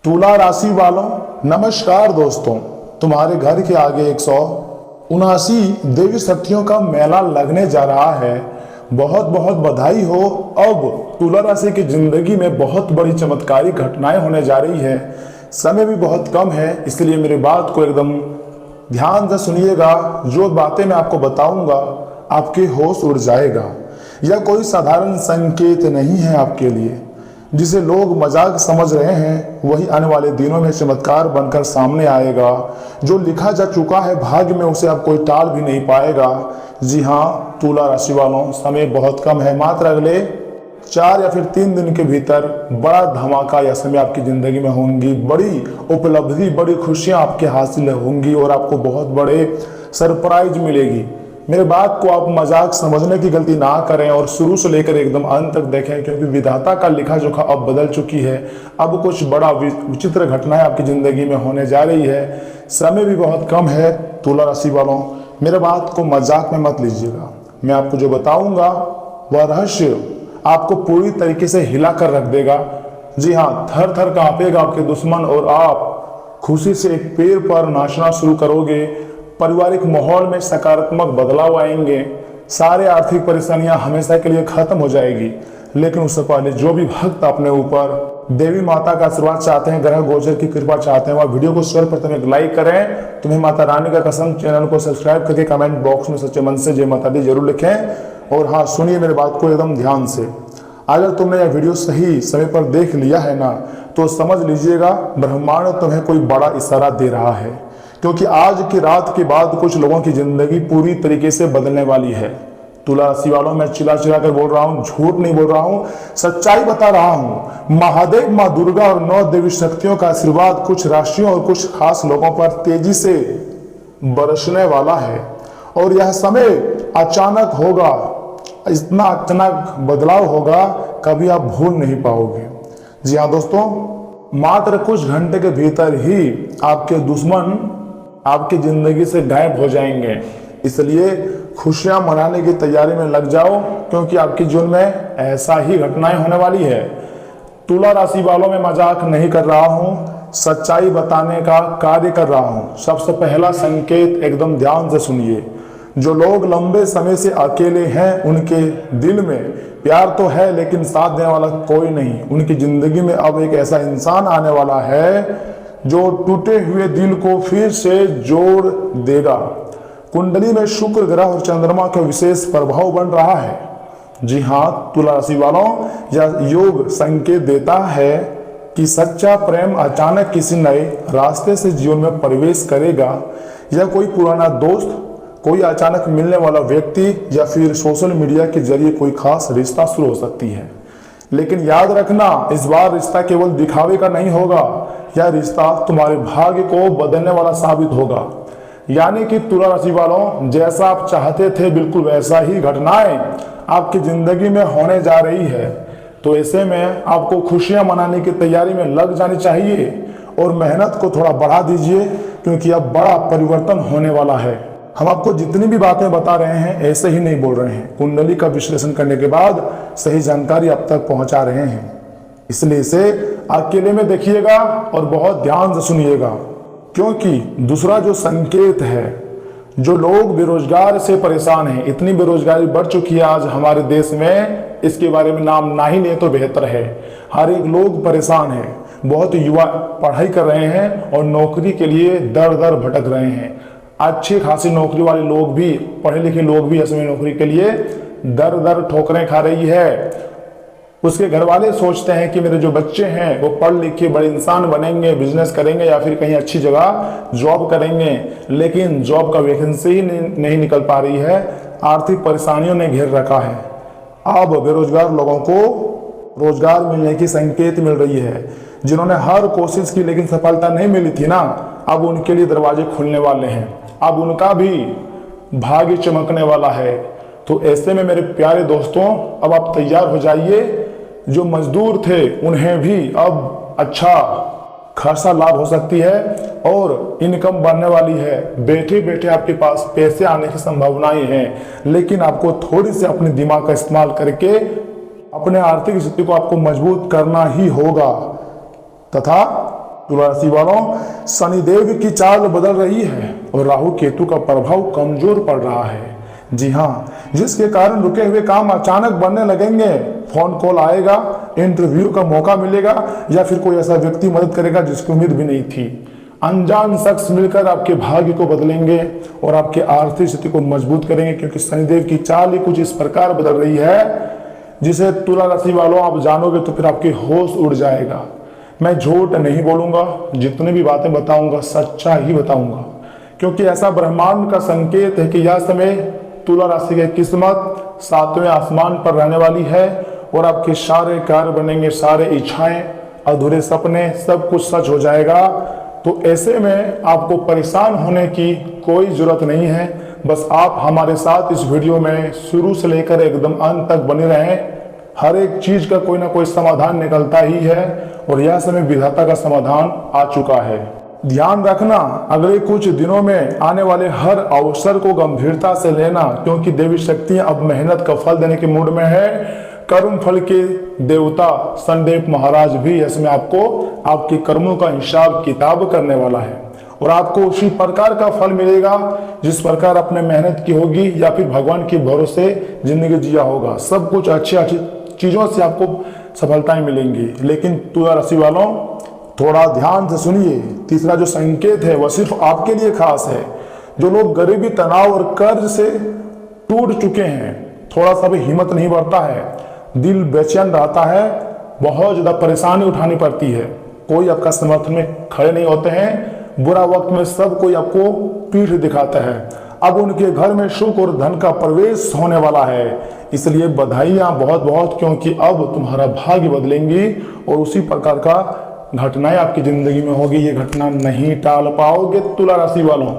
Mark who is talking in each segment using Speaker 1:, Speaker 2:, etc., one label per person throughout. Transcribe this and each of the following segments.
Speaker 1: तुला राशि वालों, नमस्कार दोस्तों। तुम्हारे घर के आगे 179 देवी शक्तियों का मेला लगने जा रहा है। बहुत बहुत बधाई हो। अब तुला राशि की जिंदगी में बहुत बड़ी चमत्कारी घटनाएं होने जा रही है। समय भी बहुत कम है, इसलिए मेरी बात को एकदम ध्यान से सुनिएगा। जो बातें मैं आपको बताऊंगा आपके होश उड़ जाएगा। यह कोई साधारण संकेत नहीं है आपके लिए। जिसे लोग मजाक समझ रहे हैं वही आने वाले दिनों में चमत्कार बनकर सामने आएगा। जो लिखा जा चुका है भाग्य में उसे अब कोई टाल भी नहीं पाएगा। जी हाँ तुला राशि वालों, समय बहुत कम है। मात्र अगले 4 या फिर 3 दिन के भीतर बड़ा धमाका या समय आपकी जिंदगी में होंगी। बड़ी उपलब्धि, बड़ी खुशियां आपके हासिल होंगी और आपको बहुत बड़े सरप्राइज मिलेगी। मेरे बात को आप मजाक समझने की गलती ना करें और शुरू से लेकर एकदम अंत तक देखें, क्योंकि विधाता का लिखा जोखा अब बदल चुकी है। अब कुछ बड़ा विचित्र घटनाएं आपकी जिंदगी में होने जा रही है। समय भी बहुत कम है। तुला राशि वालों, मेरे बात को मजाक में मत लीजिएगा। मैं आपको जो बताऊंगा वह रहस्य आपको पूरी तरीके से हिला कर रख देगा। जी हाँ, थर थर कांपेगा आपके दुश्मन और आप खुशी से एक पैर पर नाचना शुरू करोगे। पारिवारिक माहौल में सकारात्मक बदलाव आएंगे। सारे आर्थिक परेशानियां हमेशा के लिए खत्म हो जाएगी। लेकिन उससे पहले जो भी भक्त अपने ऊपर देवी माता का आशीर्वाद चाहते हैं, ग्रह गोचर की कृपा चाहते हैं, वह वीडियो को सर्वप्रथम एक लाइक करें। तुम्हें माता रानी का कसम, चैनल को सब्सक्राइब करके कमेंट बॉक्स में सच्चे मन से जय माता दी जरूर लिखें। और हाँ, सुनिए मेरी बात को एकदम ध्यान से। अगर तुमने यह वीडियो सही समय पर देख लिया है ना, तो समझ लीजिएगा ब्रह्मांड तुम्हें कोई बड़ा इशारा दे रहा है। क्योंकि आज की रात के बाद कुछ लोगों की जिंदगी पूरी तरीके से बदलने वाली है। तुला राशि वालों, मैं चिल्ला चिल्ला कर बोल रहा हूँ, झूठ नहीं बोल रहा हूँ, सच्चाई बता रहा हूँ। महादेव, माँ दुर्गा और 9 देवी शक्तियों का आशीर्वाद कुछ राशियों और कुछ खास लोगों पर तेजी से बरसने वाला है। और यह समय अचानक होगा। इतना अचानक बदलाव होगा, कभी आप भूल नहीं पाओगे। जी हाँ दोस्तों, मात्र कुछ घंटे के भीतर ही आपके दुश्मन आपकी जिंदगी से गायब हो जाएंगे। इसलिए खुशियां मनाने की तैयारी में लग जाओ, क्योंकि आपके जीवन में ऐसा ही घटनाएं होने वाली है। तुला राशि वालों, में मजाक नहीं कर रहा हूं, सच्चाई बताने का कार्य कर रहा हूं। सबसे पहला संकेत एकदम ध्यान से सुनिए। जो लोग लंबे समय से अकेले हैं, उनके दिल में प्यार तो है लेकिन साथ देने वाला कोई नहीं। उनकी जिंदगी में अब एक ऐसा इंसान आने वाला है जो टूटे हुए दिल को फिर से जोड़ देगा। कुंडली में शुक्र ग्रह और चंद्रमा का विशेष प्रभाव बन रहा है। जी हाँ तुला राशि वालों, यह योग संकेत देता है कि सच्चा प्रेम अचानक किसी नए रास्ते से जीवन में प्रवेश करेगा। यह कोई पुराना दोस्त, कोई अचानक मिलने वाला व्यक्ति या फिर सोशल मीडिया के जरिए कोई खास रिश्ता शुरू हो सकती है। लेकिन याद रखना, इस बार रिश्ता केवल दिखावे का नहीं होगा। यह रिश्ता तुम्हारे भाग्य को बदलने वाला साबित होगा। यानी कि तुला राशि वालों, जैसा आप चाहते थे बिल्कुल वैसा ही घटनाएं आपकी जिंदगी में होने जा रही है। तो ऐसे में आपको खुशियां मनाने की तैयारी में लग जानी चाहिए और मेहनत को थोड़ा बढ़ा दीजिए, क्योंकि अब बड़ा परिवर्तन होने वाला है। हम आपको जितनी भी बातें बता रहे हैं ऐसे ही नहीं बोल रहे हैं। कुंडली का विश्लेषण करने के बाद सही जानकारी आप तक पहुंचा रहे हैं। इसलिए इसे अकेले में देखिएगा और बहुत ध्यान से सुनिएगा। क्योंकि दूसरा जो संकेत है, जो लोग बेरोजगार से परेशान हैं, इतनी बेरोजगारी बढ़ चुकी है आज हमारे देश में, इसके बारे में नाम ना ही ले तो बेहतर है। हर एक लोग परेशान है। बहुत युवा पढ़ाई कर रहे हैं और नौकरी के लिए दर दर भटक रहे हैं। अच्छी खासी नौकरी वाले लोग भी, पढ़े लिखे लोग भी असली नौकरी के लिए दर दर ठोकरें खा रही है। उसके घर वाले सोचते हैं कि मेरे जो बच्चे हैं वो पढ़ लिख के बड़े इंसान बनेंगे, बिजनेस करेंगे या फिर कहीं अच्छी जगह जॉब करेंगे, लेकिन जॉब का वैकेंसी ही नहीं निकल पा रही है। आर्थिक परेशानियों ने घेर रखा है। अब बेरोजगार लोगों को रोजगार मिलने की संकेत मिल रही है। जिन्होंने हर कोशिश की लेकिन सफलता नहीं मिली थी ना, अब उनके लिए दरवाजे खुलने वाले हैं। अब उनका भी भाग्य चमकने वाला है। तो ऐसे में मेरे प्यारे दोस्तों, अब आप तैयार हो जाइए। जो मजदूर थे उन्हें भी अब अच्छा खासा लाभ हो सकती है और इनकम बढ़ने वाली है। बैठे बैठे आपके पास पैसे आने की संभावनाएं हैं, लेकिन आपको थोड़ी सी अपने दिमाग का इस्तेमाल करके अपने आर्थिक स्थिति को आपको मजबूत करना ही होगा। तथा तुला राशि वालों, शनिदेव की चाल बदल रही है और राहु केतु का प्रभाव कमजोर पड़ रहा है। जी हाँ, जिसके कारण रुके हुए काम अचानक बनने लगेंगे। फोन कॉल आएगा, इंटरव्यू का मौका मिलेगा या फिर कोई ऐसा व्यक्ति मदद करेगा जिसकी उम्मीद भी नहीं थी। अनजान शख्स मिलकर आपके भाग्य को बदलेंगे और आपकी आर्थिक स्थिति को मजबूत करेंगे, क्योंकि शनिदेव की चाल ही कुछ इस प्रकार बदल रही है जिसे तुला राशि वालों आप जानोगे तो फिर आपके होश उड़ जाएगा। मैं झूठ नहीं बोलूंगा, जितनी भी बातें बताऊंगा सच्चा ही बताऊंगा, क्योंकि ऐसा ब्रह्मांड का संकेत है कि यह समय तुला राशि की किस्मत 7वें आसमान पर रहने वाली है और आपके सारे कार्य बनेंगे, सारे इच्छाएं, अधूरे सपने, सब कुछ सच हो जाएगा। तो ऐसे में आपको परेशान होने की कोई जरूरत नहीं है। बस आप हमारे साथ इस वीडियो में शुरू से लेकर एकदम अंत तक बने रहें। हर एक चीज का कोई ना कोई समाधान निकलता ही है और यह समय विधाता का समाधान आ चुका है। ध्यान रखना, अगले कुछ दिनों में आने वाले हर अवसर को गंभीरता से लेना, क्योंकि देवी शक्तियां अब मेहनत का फल देने के मूड में है। कर्म फल के देवता शनिदेव महाराज भी इसमें आपको आपके कर्मों का हिसाब किताब करने वाला है और आपको उसी प्रकार का फल मिलेगा जिस प्रकार आपने मेहनत की होगी या फिर भगवान के भरोसे जिंदगी जिया होगा। सब कुछ अच्छी अच्छी चीजों से आपको सफलताएं मिलेंगी। लेकिन तुला राशि वालों, थोड़ा ध्यान से सुनिए। तीसरा जो संकेत है वह सिर्फ आपके लिए खास है। जो लोग गरीबी, तनाव और कर्ज से टूट चुके हैं, थोड़ा सा भी हिम्मत नहीं बढ़ता है, दिल बेचैन रहता है, बहुत ज्यादा परेशानी उठानी पड़ती है, कोई आपका समर्थन में खड़े नहीं होते हैं, बुरा वक्त में सब कोई आपको पीठ दिखाता है। अब उनके घर में सुख और धन का प्रवेश होने वाला है, इसलिए बधाइयां बहुत बहुत, क्योंकि अब तुम्हारा भाग्य बदलेंगी और उसी प्रकार का घटनाएं आपकी जिंदगी में होगी। ये घटना नहीं टाल पाओगे तुला राशि वालों।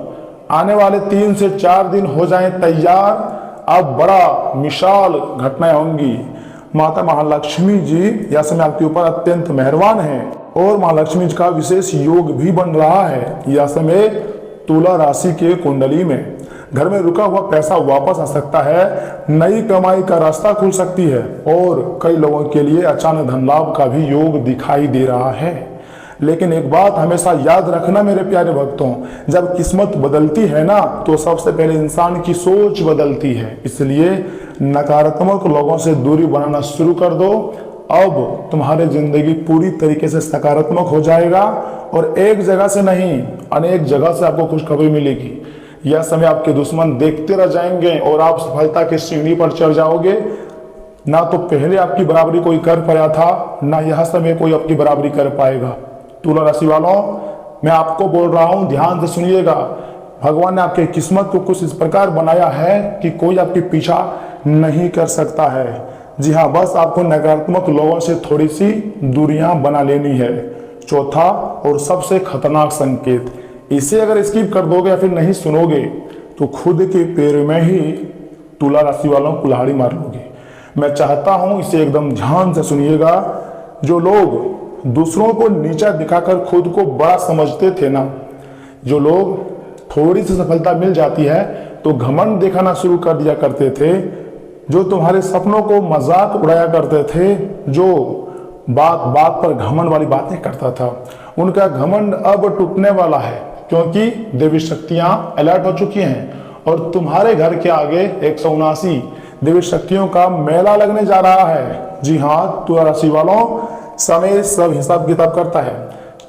Speaker 1: आने वाले 3 से 4 दिन हो जाएं तैयार, अब बड़ा मिसाल घटनाएं होंगी। माता महालक्ष्मी जी यह समय आपके ऊपर अत्यंत मेहरबान है और महालक्ष्मी जी का विशेष योग भी बन रहा है। यह समय तुला राशि के कुंडली में घर में रुका हुआ पैसा वापस आ सकता है, नई कमाई का रास्ता खुल सकती है और कई लोगों के लिए अचानक धन लाभ का भी योग दिखाई दे रहा है। लेकिन एक बात हमेशा याद रखना मेरे प्यारे भक्तों, जब किस्मत बदलती है ना तो सबसे पहले इंसान की सोच बदलती है। इसलिए नकारात्मक लोगों से दूरी बनाना शुरू कर दो। अब तुम्हारी जिंदगी पूरी तरीके से सकारात्मक हो जाएगा और एक जगह से नहीं, अनेक जगह से आपको खुशखबरी मिलेगी। यह समय आपके दुश्मन देखते रह जाएंगे और आप सफलता की सीढ़ी पर चढ़ जाओगे। ना तो पहले आपकी बराबरी कोई कर पाया था, ना यह समय कोई आपकी बराबरी कर पाएगा। तुला राशि वालों, मैं आपको बोल रहा हूं, ध्यान से सुनिएगा। भगवान ने आपकी किस्मत को कुछ इस प्रकार बनाया है कि कोई आपके पीछा नहीं कर सकता है। जी हाँ, बस आपको नकारात्मक लोगों से थोड़ी सी दूरियां बना लेनी है। चौथा और सबसे खतरनाक संकेत, इसे अगर स्किप कर दोगे या फिर नहीं सुनोगे तो खुद के पैर में ही तुला राशि वालों कुल्हाड़ी मार लोगे। मैं चाहता हूं इसे एकदम ध्यान से सुनिएगा। जो लोग दूसरों को नीचा दिखाकर खुद को बड़ा समझते थे ना, जो लोग थोड़ी सी सफलता मिल जाती है तो घमंड दिखाना शुरू कर दिया करते थे, जो तुम्हारे सपनों को मजाक उड़ाया करते थे, जो बात बात पर घमंड वाली बातें करता था, उनका घमंड अब टूटने वाला है, क्योंकि देवी शक्तियां अलर्ट हो चुकी हैं और तुम्हारे घर के आगे 179 देवी शक्तियों का मेला लगने जा रहा है। जी हाँ तुला राशि वालों, समय सब हिसाब किताब करता है।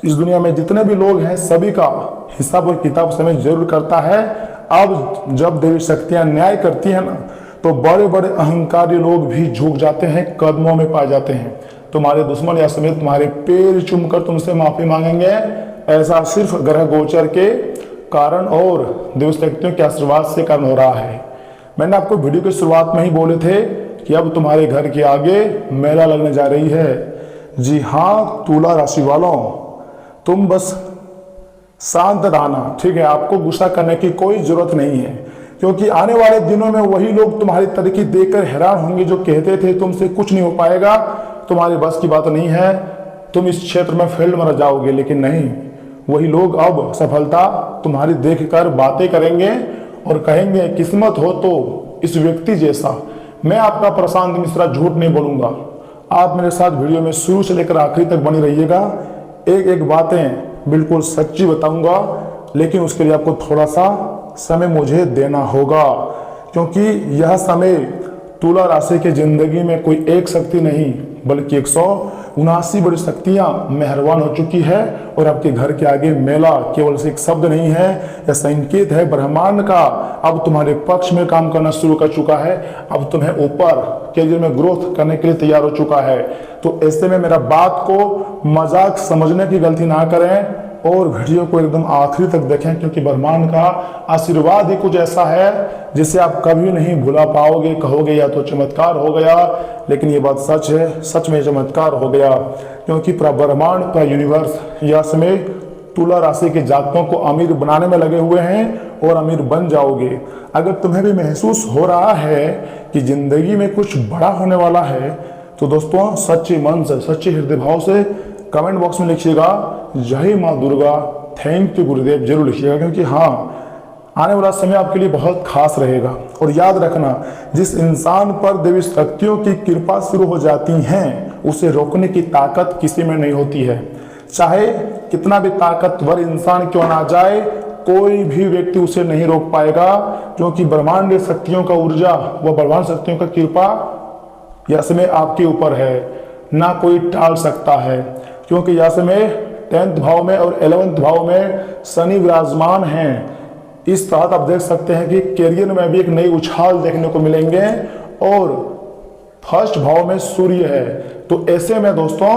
Speaker 1: इस दुनिया में जितने भी लोग हैं सभी का हिसाब और किताब समय जरूर करता है। अब जब देवी शक्तियां न्याय करती है ना तो बड़े बड़े अहंकारी लोग भी झुक जाते हैं, कदमों में पाए जाते हैं। तुम्हारे दुश्मन या समेत तुम्हारे पैर चूमकर तुमसे माफी मांगेंगे। ऐसा सिर्फ ग्रह गोचर के कारण और देवी शक्तियों के आशीर्वाद से कारण हो रहा है। मैंने आपको वीडियो की शुरुआत में ही बोले थे कि अब तुम्हारे घर के आगे मेला लगने जा रही है। जी हाँ तुला राशि वालों, तुम बस शांत रहना, ठीक है। आपको गुस्सा करने की कोई जरूरत नहीं है, क्योंकि आने वाले दिनों में वही लोग तुम्हारी तरक्की देखकर हैरान होंगे जो कहते थे तुमसे कुछ नहीं हो पाएगा, तुम्हारे बस की बात नहीं है, तुम इस क्षेत्र में फेल मर जाओगे। लेकिन नहीं, वही लोग अब सफलता तुम्हारी देखकर बातें करेंगे और कहेंगे किस्मत हो तो इस व्यक्ति जैसा। मैं आपका प्रशांत मिश्रा झूठ नहीं बोलूंगा। आप मेरे साथ वीडियो में शुरू से लेकर आखिरी तक बनी रहिएगा। एक एक बातें बिल्कुल सच्ची बताऊंगा, लेकिन उसके लिए आपको थोड़ा सा समय मुझे देना होगा, क्योंकि यह समय तुला राशि की जिंदगी में कोई एक शक्ति नहीं बल्कि 179 बड़ी शक्तियां मेहरबान हो चुकी है। और आपके घर के आगे मेला केवल से एक शब्द नहीं है, यह संकेत है ब्रह्मांड का अब तुम्हारे पक्ष में काम करना शुरू कर चुका है। अब तुम्हें ऊपर कैरियर में ग्रोथ करने के लिए तैयार हो चुका है। तो ऐसे में मेरा बात को मजाक समझने की गलती ना करें और वीडियो को एकदम आखिरी तक देखें, क्योंकि ब्रह्मांड का आशीर्वाद ही कुछ ऐसा है जिसे आप कभी नहीं भुला पाओगे। कहोगे या तो चमत्कार हो गया, लेकिन ये बात सच है, सच में चमत्कार हो गया, क्योंकि पूरा ब्रह्मांड, पूरा यूनिवर्स यह समय तुला राशि के जातकों को अमीर बनाने में लगे हुए हैं और अमीर बन जाओगे। अगर तुम्हें भी महसूस हो रहा है कि जिंदगी में कुछ बड़ा होने वाला है, तो दोस्तों सच्चे मन से, सच्चे हृदय भाव से कमेंट बॉक्स में लिखिएगा जय माँ दुर्गा, थैंक यू गुरुदेव जरूर लिखिएगा, क्योंकि हाँ, आने वाला समय आपके लिए बहुत खास रहेगा। और याद रखना, जिस इंसान पर देवी शक्तियों की कृपा शुरू हो जाती हैं, उसे रोकने की ताकत किसी में नहीं होती है। चाहे कितना भी ताकतवर इंसान क्यों ना जाए, कोई भी व्यक्ति उसे नहीं रोक पाएगा, क्योंकि ब्रह्मांड शक्तियों का ऊर्जा व ब्रह्मांड शक्तियों का कृपा यह समय आपके ऊपर है, ना कोई टाल सकता है। क्योंकि यह समय 10th भाव में और 11th भाव में शनि विराजमान हैं। इस तरह आप देख सकते हैं कि कैरियर में भी एक नई उछाल देखने को मिलेंगे। और 1st भाव में सूर्य है, तो ऐसे में दोस्तों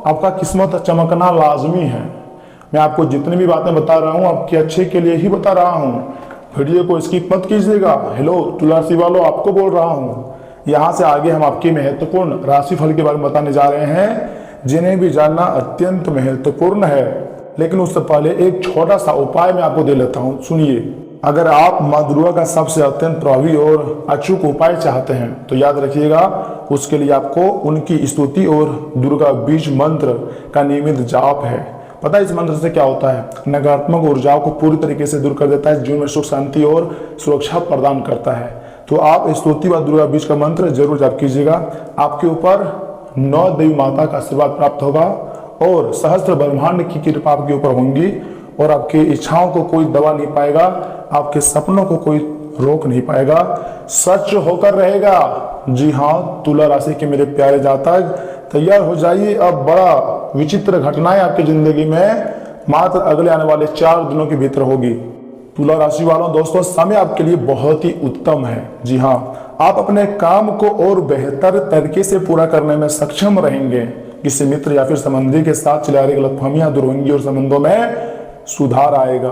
Speaker 1: आपका किस्मत चमकना लाजमी है। मैं आपको जितनी भी बातें बता रहा हूं आपके अच्छे के लिए ही बता रहा हूं, वीडियो को स्किप मत कीजिएगा। हेलो तुला राशि वालों, आपको बोल रहा हूं। यहां से आगे हम आपके महत्वपूर्ण राशिफल के बारे में बताने जा रहे हैं, जिन्हें भी जानना अत्यंत महत्वपूर्ण है। लेकिन उससे पहले एक छोटा सा उपाय मैं आपको दे लेता हूं, सुनिए। अगर आप माँ दुर्गा का सबसे अत्यंत प्रभावी और अचूक उपाय चाहते हैं, तो याद रखिएगा, उसके लिए आपको उनकी स्तुति और दुर्गा बीज मंत्र का नियमित जाप है। पता है इस मंत्र से क्या होता है? नकारात्मक ऊर्जाओं को पूरी तरीके से दूर कर देता है, जीवन में सुख शांति और सुरक्षा प्रदान करता है। तो आप स्तुति व दुर्गा बीज का मंत्र जरूर जाप कीजिएगा। आपके ऊपर 9 देवी माता का आशीर्वाद प्राप्त होगा और सहस्त्र ब्रह्मांड की कृपा आपके ऊपर होंगी, और आपकी इच्छाओं को कोई दबा नहीं पाएगा, आपके सपनों को कोई रोक नहीं पाएगा, सच होकर रहेगा। जी हाँ तुला राशि के मेरे प्यारे जातक, तैयार हो जाइए। अब बड़ा विचित्र घटनाएं आपकी जिंदगी में मात्र अगले आने वाले 4 दिनों के भीतर होगी। तुला राशि वालों दोस्तों, समय आपके लिए बहुत ही उत्तम है। जी हाँ, आप अपने काम को और बेहतर तरीके से पूरा करने में सक्षम रहेंगे। किसी मित्र या फिर संबंधी के साथ चल रही गलतफहमियां दूर होंगी और संबंधों में सुधार आएगा।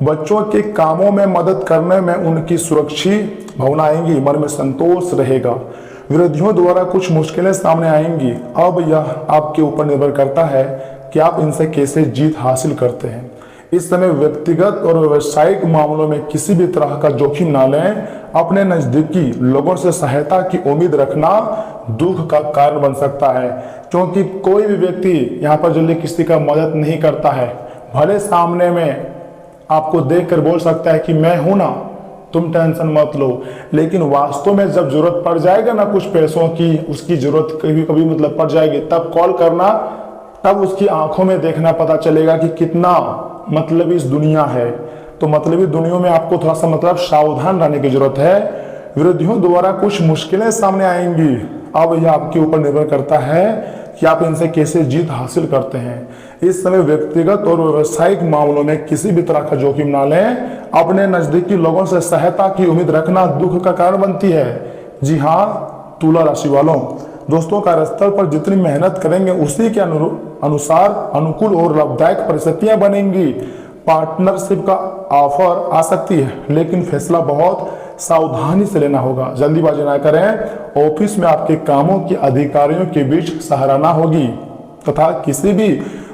Speaker 1: बच्चों के कामों में मदद करने में उनकी सुरक्षित भावना आएंगी, मन में संतोष रहेगा। विरोधियों द्वारा कुछ मुश्किलें सामने आएंगी। अब यह आपके ऊपर निर्भर करता है कि आप इनसे कैसे जीत हासिल करते हैं। इस समय व्यक्तिगत और व्यावसायिक मामलों में किसी भी तरह का जोखिम ना लें। अपने नजदीकी लोगों से सहायता की उम्मीद रखना दुख का कारण बन सकता है, क्योंकि कोई भी व्यक्ति यहाँ पर जल्दी किसी का मदद नहीं करता है। भले सामने में आपको देखकर बोल सकता है कि मैं हूं ना, तुम टेंशन मत लो, लेकिन वास्तव में जब जरूरत पड़ जाएगा ना कुछ पैसों की, उसकी जरूरत कभी कभी मतलब पड़ जाएगी, तब कॉल करना, तब उसकी आंखों में देखना पता चलेगा कि कितना मतलब इस दुनिया है। तो मतलबी दुनिया में आपको थोड़ा सा मतलब सावधान रहने की जरूरत है। विरोधियों द्वारा कुछ मुश्किलें सामने आएंगी। अब यह आपके ऊपर निर्भर करता है कि आप इनसे कैसे जीत हासिल करते हैं। इस समय व्यक्तिगत और व्यावसायिक मामलों में किसी भी तरह का जोखिम ना लें। अपने नजदीकी लोगों से सहायता की उम्मीद रखना दुख का कारण बनती है। जी हाँ तुला राशि वालों दोस्तों, कार्यस्थल पर जितनी मेहनत करेंगे उसी के अनुसार अनुकूल और लाभदायक परिस्थितियां बनेंगी। पार्टनरशिप का ऑफर आ सकती है, लेकिन फैसला बहुत सावधानी से लेना होगा, जल्दीबाजी ना करें। ऑफिस में आपके कामों की अधिकारियों के बीच सराहना होगी तथा किसी भी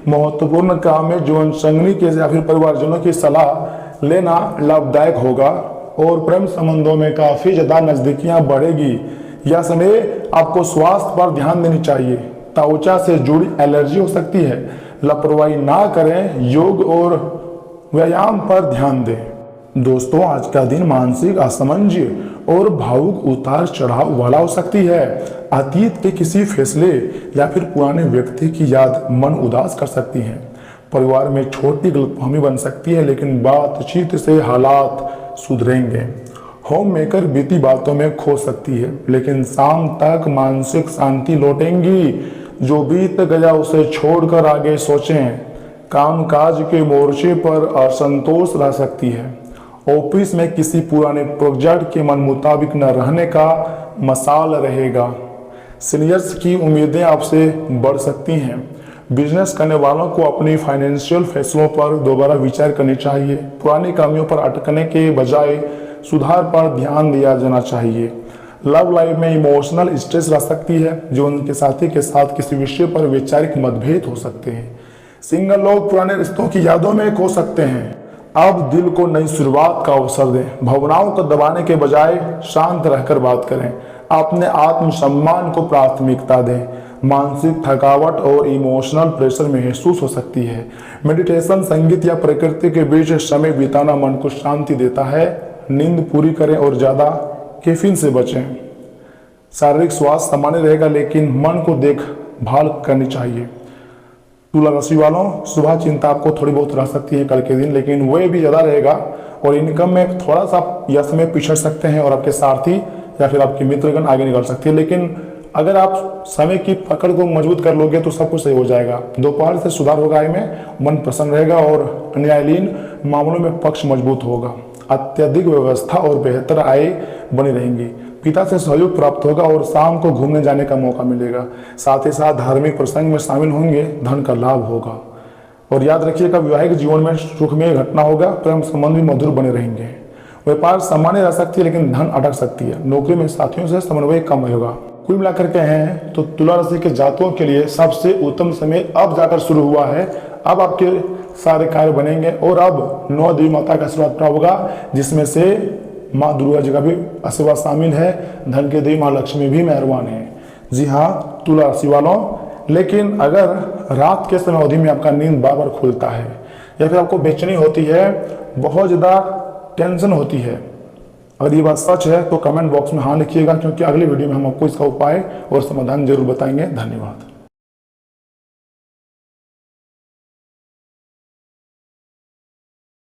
Speaker 1: महत्वपूर्ण काम में जीवन संगनी के या फिर परिवारजनों की सलाह लेना लाभदायक होगा और प्रेम संबंधों में काफी ज्यादा नजदीकियां बढ़ेगी। यह समय आपको स्वास्थ्य पर ध्यान देनी चाहिए। त्वचा से जुड़ी एलर्जी हो सकती है, लापरवाही ना करें। योग और व्यायाम पर ध्यान दें। दोस्तों आज का दिन मानसिक असमंजस और भावुक उतार चढ़ाव वाला हो सकती है। अतीत के किसी फैसले या फिर पुराने व्यक्ति की याद मन उदास कर सकती है। परिवार में छोटी गलतफहमी बन सकती है, लेकिन बातचीत से हालात सुधरेंगे। होम मेकर बीती बातों में खो सकती है, लेकिन शाम तक मानसिक शांति लौटेंगी। जो बीत गया उसे छोड़कर आगे सोचें। कामकाज के मोर्चे पर असंतोष रह सकती है। ऑफिस में किसी पुराने प्रोजेक्ट के मन मुताबिक न रहने का मसाल रहेगा। सीनियर्स की उम्मीदें आपसे बढ़ सकती हैं। बिजनेस करने वालों को अपनी फाइनेंशियल फैसलों पर दोबारा विचार करनी चाहिए। पुरानी कमियों पर अटकने के बजाय सुधार पर ध्यान दिया जाना चाहिए। लव लाइफ में इमोशनल स्ट्रेस रह सकती है। जीवन के साथी के साथ किसी विषय पर वैचारिक मतभेद हो सकते हैं। सिंगल लोग पुराने रिश्तों की यादों में खो सकते हैं। अब दिल को नई शुरुआत का अवसर दें। भावनाओं को दबाने के बजाय शांत रहकर बात करें। अपने आत्मसम्मान को प्राथमिकता दें। मानसिक थकावट और इमोशनल प्रेशर महसूस हो सकती है। मेडिटेशन, संगीत या प्रकृति के बीच समय बिताना मन को शांति देता है। नींद पूरी करें और ज़्यादा कैफीन से बचें। शारीरिक स्वास्थ्य सामान्य रहेगा, लेकिन मन को देखभाल करनी चाहिए। तुला राशि वालों, सुबह चिंता आपको थोड़ी बहुत रह सकती है कल के दिन, लेकिन वह भी ज़्यादा रहेगा और इनकम में थोड़ा सा यश में पिछड़ सकते हैं और आपके सारथी या फिर आपके मित्रगण आगे निकल सकते हैं। लेकिन अगर आप समय की पकड़ को मजबूत कर लोगे तो सब कुछ सही हो जाएगा। दोपहर से सुधार होगा, आय में मन प्रसन्न रहेगा और न्यायालयीन मामलों में पक्ष मजबूत होगा। अत्यधिक व्यवस्था और बेहतर आय बनी रहेंगी। पिता से सहयोग प्राप्त होगा और शाम को घूमने जाने का मौका मिलेगा। साथ ही साथ धार्मिक प्रसंग में शामिल होंगे, धन का लाभ होगा। और याद रखिएगा, वैवाहिक जीवन में सुखमय घटना होगा। प्रेम संबंध भी मधुर बने रहेंगे। व्यापार सामान्य रह सकती है, लेकिन धन अटक सकती है। नौकरी में साथियों से समन्वय कम होगा। कुल मिलाकर के हैं तो तुला राशि के जातकों के लिए सबसे उत्तम समय अब जाकर शुरू हुआ है। अब आपके सारे कार्य बनेंगे और अब 9 देवी माता का आशीर्वाद प्राप्त होगा, जिसमें से माँ दुर्गा जी का भी आशीर्वाद शामिल है। धन के देवी माँ लक्ष्मी भी मेहरबान है। जी हाँ तुला राशि वालों, लेकिन अगर रात के समय अवधि में आपका नींद बार बार खुलता है या फिर आपको बेचैनी होती है, बहुत ज़्यादा टेंशन होती है, अगर ये बात सच है तो कमेंट बॉक्स में हाँ लिखिएगा, क्योंकि अगली वीडियो में हम आपको इसका उपाय और समाधान जरूर बताएंगे। धन्यवाद।